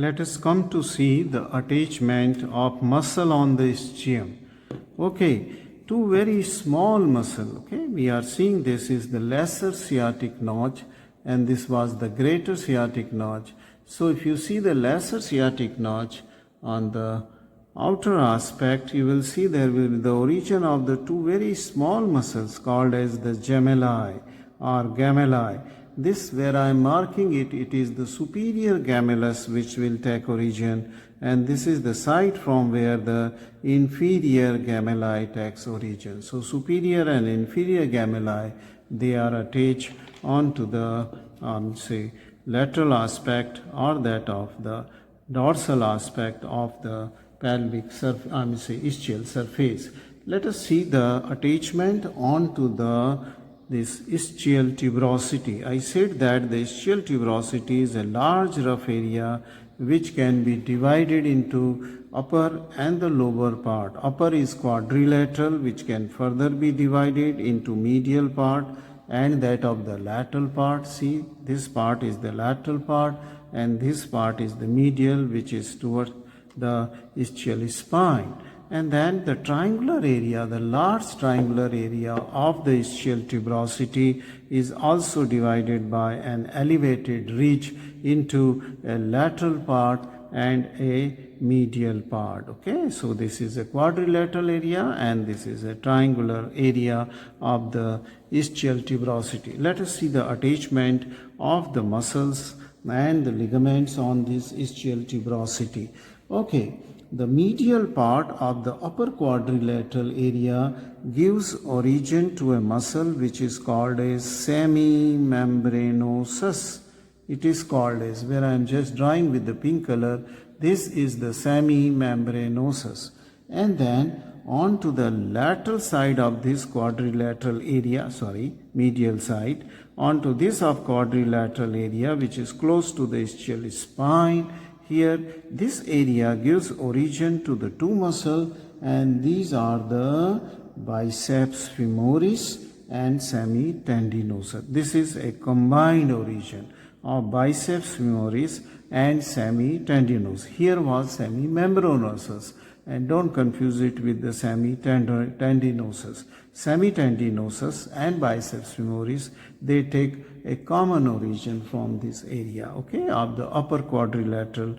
let us come to see the attachment of muscle on the ischium. Okay, two very small muscle. Okay, we are seeing this is the lesser sciatic notch and this was the greater sciatic notch. So if you see the lesser sciatic notch on the outer aspect, you will see there will be the origin of the two very small muscles called as the gemelli or gamelli. This where I am marking it, it is the superior gemellus which will take origin, and this is the site from where the inferior gemelli takes origin. So superior and inferior gemelli, they are attached onto the say lateral aspect or that of the dorsal aspect of the pelvic ischial surface. Let us see the attachment onto this ischial tuberosity. I said that the ischial tuberosity is a large rough area which can be divided into upper and the lower part. Upper is quadrilateral, which can further be divided into medial part and that of the lateral part. See, this part is the lateral part and this part is the medial, which is towards the ischial spine. And then the triangular area, the large triangular area of the ischial tuberosity is also divided by an elevated ridge into a lateral part and a medial part. Okay, so this is a quadrilateral area and this is a triangular area of the ischial tuberosity. Let us see the attachment of the muscles and the ligaments on this ischial tuberosity. Okay, the medial part of the upper quadrilateral area gives origin to a muscle which is called as semimembranosus. It is called as, where I am just drawing with the pink color, this is the semimembranosus. And then on to the lateral side of this quadrilateral area, medial side, onto this of quadrilateral area which is close to the ischial spine. Here, this area gives origin to the two muscles, and these are the biceps femoris and semitendinosus. This is a combined origin of biceps femoris and semitendinosus. Here was semimembranosus, and don't confuse it with the semitendinosus. Semitendinosus and biceps femoris, they take a common origin from this area, okay, of the upper quadrilateral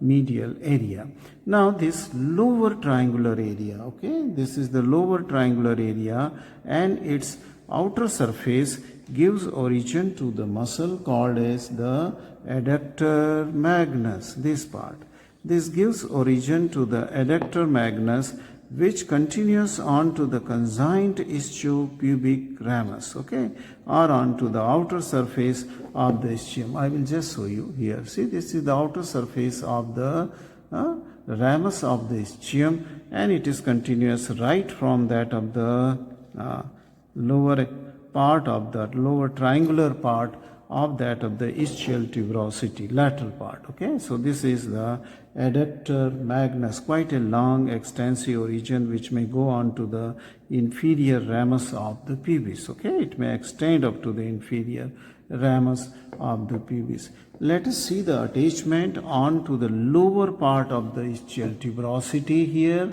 medial area. Now this lower triangular area, okay, this is the lower triangular area and its outer surface gives origin to the muscle called as the adductor magnus, this part. This gives origin to the adductor magnus, which continues on to the conjoint ischiopubic ramus, okay, or onto the outer surface of the ischium. I will just show you here. See, this is the outer surface of the ramus of the ischium, and it is continuous right from that of the lower part of the lower triangular part of that of the ischial tuberosity, lateral part. Okay, so this is the adductor magnus, quite a long extensive origin which may go on to the inferior ramus of the pubis. Okay, it may extend up to the inferior ramus of the pubis. Let us see the attachment on to the lower part of the ischial tuberosity here,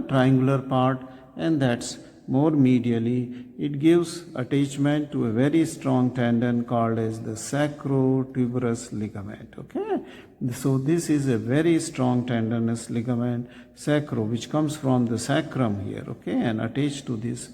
triangular part, and that's more medially. It gives attachment to a very strong tendon called as the sacrotuberous ligament. Okay, so this is a very strong tendinous ligament, sacro, which comes from the sacrum here, okay, and attached to this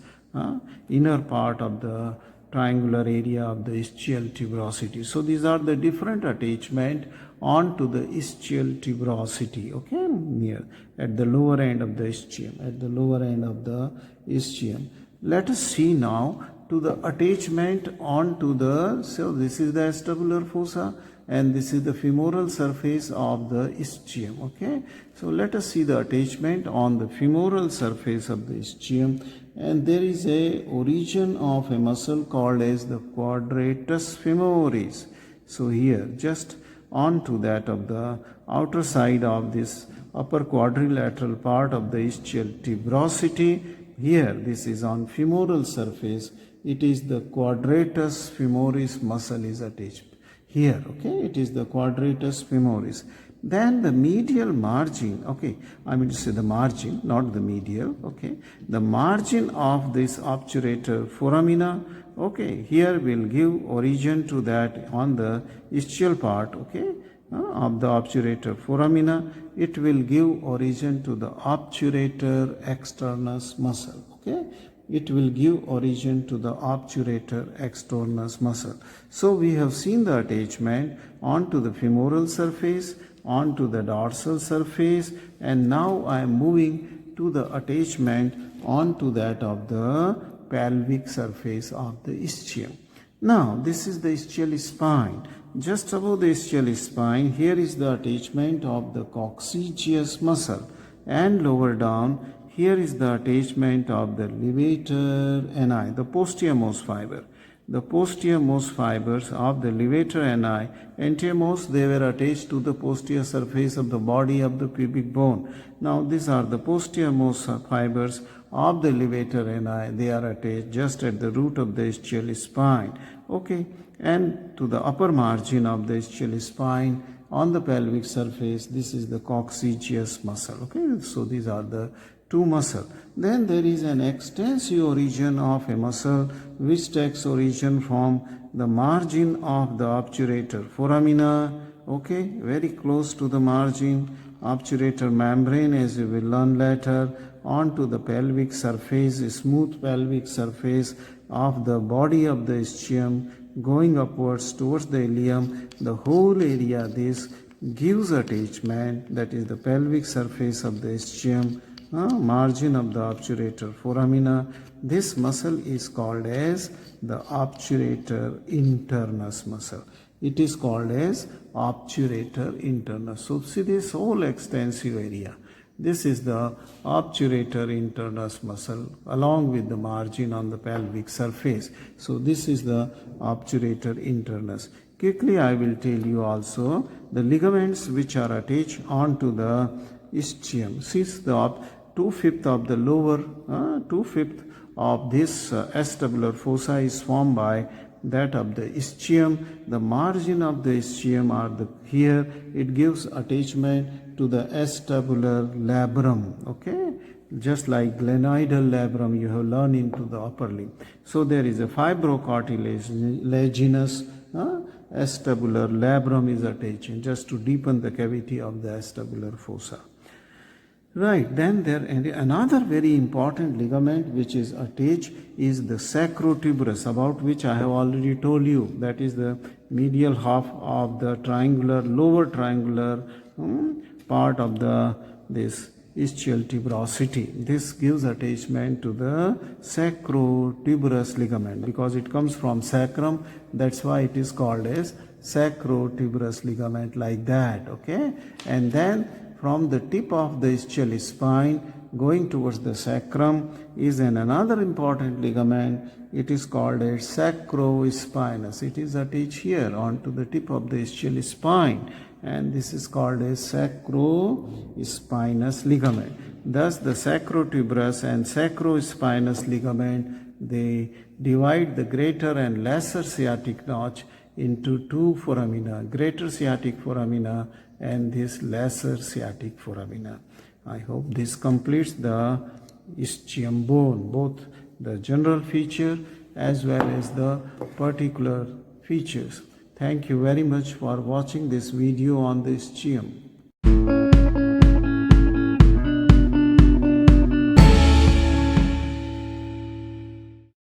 inner part of the triangular area of the ischial tuberosity. So these are the different attachment onto the ischial tuberosity, okay, near at the lower end of the ischium, at the lower end of the ischium. Let us see now to the attachment onto the, so this is the acetabular fossa and this is the femoral surface of the ischium, okay. So let us see the attachment on the femoral surface of the ischium, and there is a origin of a muscle called as the quadratus femoris. So here, just onto that of the outer side of this upper quadrilateral part of the ischial tuberosity, here this is on femoral surface, it is the quadratus femoris muscle is attached here, okay, it is the quadratus femoris. Then the medial margin, okay, I mean to say the margin, not the medial, okay, the margin of this obturator foramina, okay, here will give origin to that on the ischial part, okay, of the obturator foramina. It will give origin to the obturator externus muscle, okay. It will give origin to the obturator externus muscle. So we have seen the attachment onto the femoral surface, onto the dorsal surface, and now I am moving to the attachment onto that of the pelvic surface of the ischium. Now this is the ischial spine. Just above the ischial spine, here is the attachment of the coccygeus muscle, and lower down here is the attachment of the levator ani, the posteriormost fiber. The posteriormost fibers of the levator ani, anteriormost, they were attached to the posterior surface of the body of the pubic bone. Now these are the posteriormost fibers of the levator ani. They are attached just at the root of the ischial spine. Okay, and to the upper margin of the ischial spine on the pelvic surface, this is the coccygeus muscle. Okay, so these are the two muscle. Then there is an extensive origin of a muscle which takes origin from the margin of the obturator foramina, okay, very close to the margin, obturator membrane, as you will learn later, onto the pelvic surface, smooth pelvic surface of the body of the ischium, going upwards towards the ilium. The whole area this gives attachment, that is the pelvic surface of the ischium, margin of the obturator foramina. This muscle is called as the obturator internus muscle. It is called as obturator internus. So see this whole extensive area. This is the obturator internus muscle along with the margin on the pelvic surface. So this is the obturator internus. Quickly I will tell you also the ligaments which are attached onto the ischium. Since the 2/5 of the lower, 2/5 of this acetabular fossa is formed by that of the ischium. The margin of the ischium are the here. It gives attachment to the acetabular labrum. Okay, just like glenoidal labrum you have learned into the upper limb. So there is a fibrocartilaginous acetabular labrum is attaching just to deepen the cavity of the acetabular fossa. Right, then there another very important ligament which is attached is the sacrotuberous, about which I have already told you. That is the medial half of the triangular, lower triangular part of this ischial tuberosity. This gives attachment to the sacrotuberous ligament because it comes from sacrum. That's why it is called as sacrotuberous ligament, like that. Okay, and then from the tip of the ischial spine going towards the sacrum is another important ligament. It is called a sacrospinous. It is attached here onto the tip of the ischial spine, and this is called a sacrospinous ligament. Thus the sacrotuberous and sacrospinous ligament, they divide the greater and lesser sciatic notch into two foramina, greater sciatic foramina and this lesser sciatic foramina. I hope this completes the ischium bone, both the general feature as well as the particular features. Thank you very much for watching this video on the ischium.